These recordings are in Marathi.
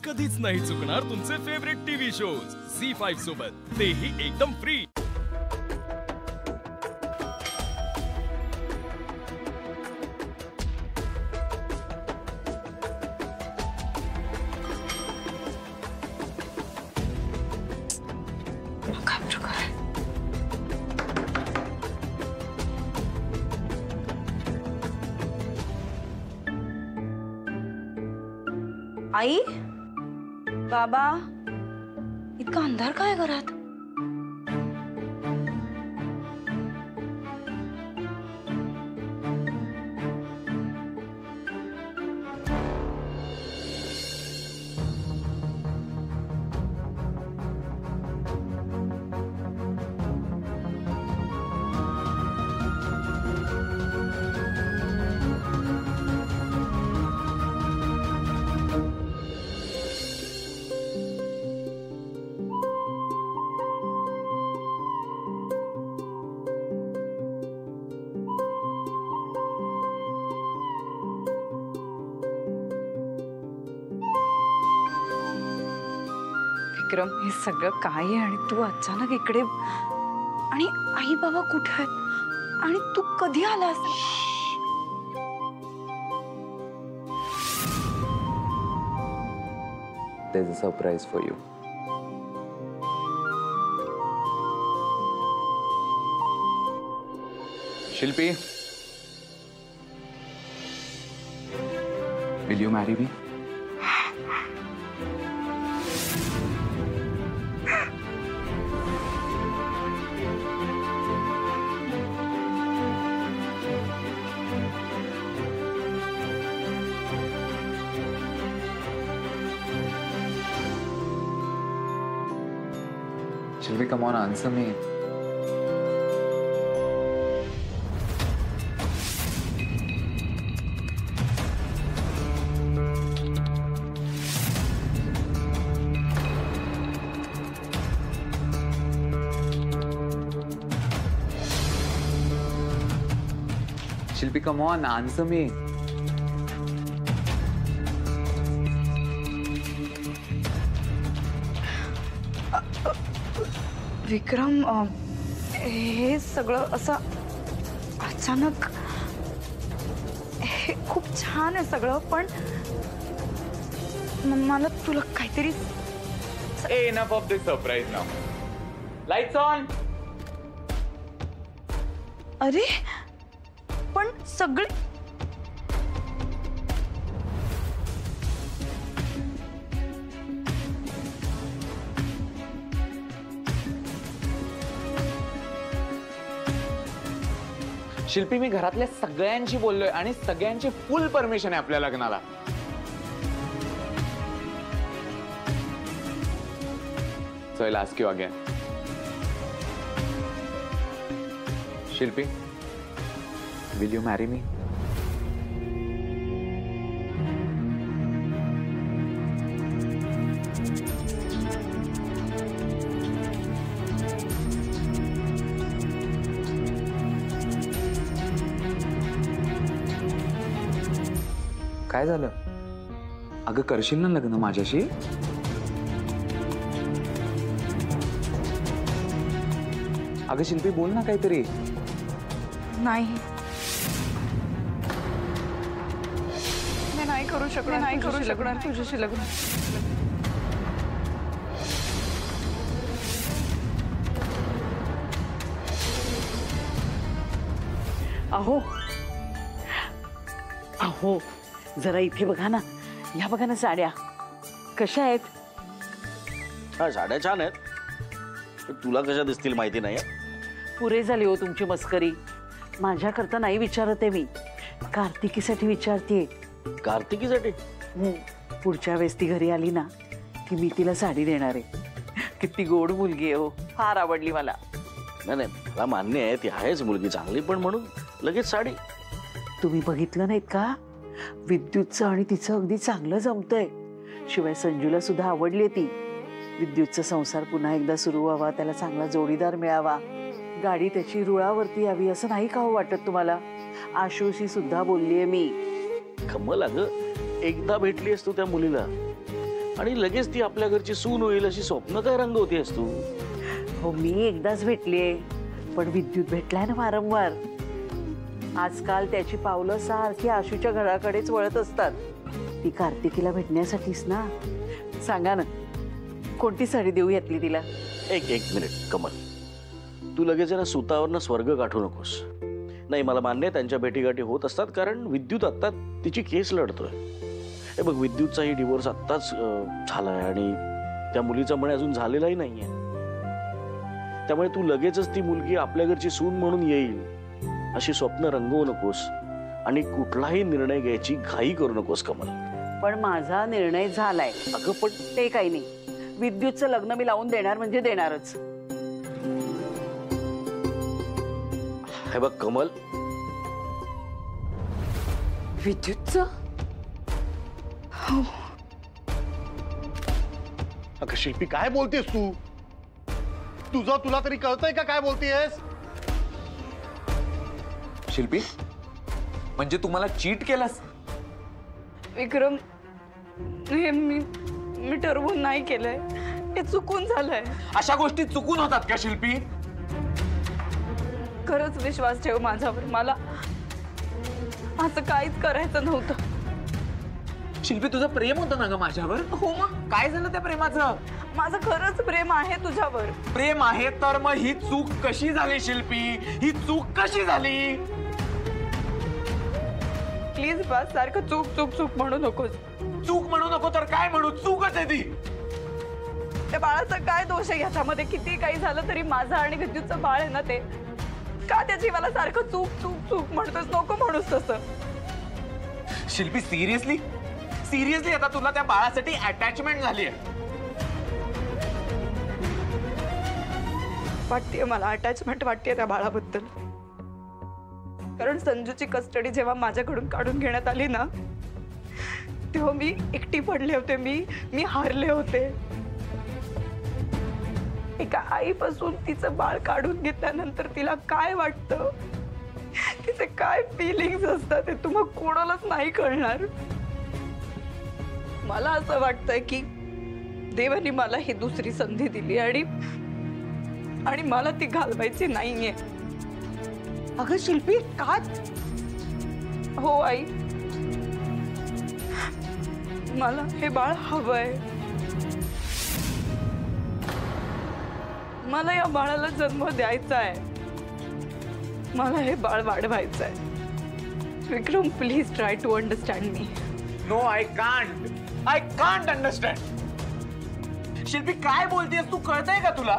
कधीच नाही चुकणार तुमचे फेवरेट टीव्ही शोज झी5 सोबत, तेही एकदम फ्री। आई, बाबा, इतका अंधार काय घरात? विक्रम, हे सगळं काय आहे आणि तू अचानक इकडे? आणि आई बाबा कुठे आहेत? आणि तू कधी आलास? There's a surprise for you. Shilpi, will you marry me? Shilpi, come on, answer me. Shilpi, come on, answer me. विक्रम, हे सगळं असं अचानक, हे खूप छान आहे सगळं, पण मला तुला काहीतरी... Enough of this surprise now. Lights on. अरे पण सगळे... शिल्पी, मी घरातल्या सगळ्यांशी बोललोय आणि सगळ्यांची फुल परमिशन आहे आपल्या लग्नाला. So I'll ask you again. Shilpi, will you marry me? काय झालं? अगं, करशील ना लग्न माझ्याशी? अगं शिल्पी, बोल ना काहीतरी. नाही, मी नाही करू शकणार तुझ्याशी लग्न. अहो अहो, जरा इथे बघा ना, ह्या बघा ना साड्या कशा आहेत. हा, साड्या छान आहेत, पण तुला कशा दिसतील माहिती नाही. पुरे झाली हो तुमची मस्करी. माझ्याकरता नाही विचारत आहे मी, कार्तिकीसाठी विचारतेय. कार्तिकीसाठी? पुढच्या वेळेस ती घरी आली ना, की मी तिला साडी देणार आहे. किती गोड मुलगी आहे हो, फार आवडली मला. नाही, मला मान्य आहे, ती आहेच मुलगी चांगली, पण म्हणून लगेच साडी? तुम्ही बघितलं नाहीत का, विद्युतचं आणि तिचं अगदी चांगलं जमतंय. शिवाय संजूला सुद्धा आवडली ती. विद्युतचा संसार पुन्हा एकदा सुरू व्हावा, त्याला चांगला जोडीदार मिळावा, गाडी त्याची रुळावरती यावी, असं नाही का हो वाटत तुम्हाला? आशुशी सुद्धा बोललीये मी. कमल, अगं एकदा भेटलीस तू त्या मुलीला, आणि लगेच ती आपल्या घरची सून होईल अशी स्वप्न काय रंगवतेस तू? हो मी एकदाच भेटलीये, पण विद्युत भेटलाय ना वारंवार. आजकाल त्याची पावलं सारखी आशूच्या घराकडेच वळत असतात. ती कार्तिकीला भेटण्यासाठीच ना. सांगा ना, कोणती साडी देऊ यातली तिला? एक मिनिट कमल, तू लगेच जरा सुतावरनं स्वर्ग गाठू नकोस. नाही, मला मान्य आहे त्यांच्या भेटीगाठी होत असतात, कारण विद्युत आत्ता तिची केस लढतोय. हे बघ, विद्युतचाही डिवोर्स आत्ताच झालाय आणि त्या मुलीचा म्हणे अजून झालेलाही नाहीये. त्यामुळे तू लगेचच ती मुलगी आपल्या घरची सून म्हणून येईल अशी स्वप्न रंगवू नकोस आणि कुठलाही निर्णय घ्यायची घाई करू नकोस कमल. पण माझा निर्णय झालाय. अगं पण ते काही नाही, विद्युतचं लग्न मी लावून देणार म्हणजे देणारच. हे बघ कमल, विद्युतचं? अगं शिल्पी, काय बोलतेस तू? तुला तरी कळतंय का काय बोलतेस? शिल्पी, म्हणजे तुम्हाला चीट केलंस? विक्रम, हे मी ठरवून नाही केलंय, हे चुकून झालंय. अशा गोष्टी चुकून होतात का शिल्पी? खरंच विश्वास ठेव माझ्यावर. मला असं काहीच करायचं नव्हतं. शिल्पी, तुझं प्रेम होतं ना ग माझ्यावर? हो मग काय झालं त्या प्रेमाचं? माझं खरंच प्रेम आहे तुझ्यावर. प्रेम आहे तर मग ही चूक कशी झाली शिल्पी? ही चूक कशी झाली? प्लीज बस, सारखं चूक चूक चूक म्हणू नकोस. चूक म्हणू नको तर काय म्हणू? चूकच आहे ती. त्या बाळाचा काय दोष आहे याच्यामध्ये? किती काही झालं तरी माझं आणि विद्युतचं बाळ आहे ना ते. का त्याची मला सारखं चूक चूक चूक म्हणतोस? नको म्हणूस तसं. शिल्पी, सिरियसली आता तुला त्या बाळासाठी अटॅचमेंट झाली आहे? वाटतेय मला अटॅचमेंट वाटतेय त्या बाळाबद्दल. कारण संजूची कस्टडी जेव्हा माझ्याकडून काढून घेण्यात आली ना, तेव्हा मी एकटी पडले होते. मी हारले होते. एका आईपासून तिचं बाळ काढून घेतल्यानंतर तिला काय वाटतं, तिचे काय फिलिंग्स असतात ते तुम्हा कोणालाच नाही कळणार. मला असं वाटतंय की देवाने मला ही दुसरी संधी दिली आणि मला ती घालवायची नाहीये. अगं शिल्पी, का? हो आई, मला हे बाळ हवंय. मला या बाळाला जन्म द्यायचा आहे. मला हे बाळ वाढवायचं आहे. Vikram, please try to understand me. No, I can't understand. Shilpi, काय बोलतेस तू? कळतंय का तुला?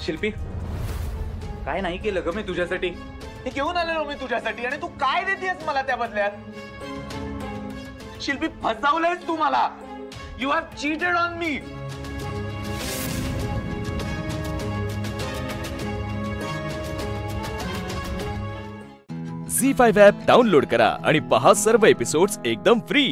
शिल्पी, काय नाही केलं ग मी तुझ्यासाठी? हे घेऊन आलेलो मी तुझ्यासाठी आणि तू काय देतेस मला त्या बदल्यात? शिल्पी, फसवलंयस तू मला. You have cheated on me. ZEE5 app download करा आणि पहा सर्व एपिसोड्स एकदम फ्री.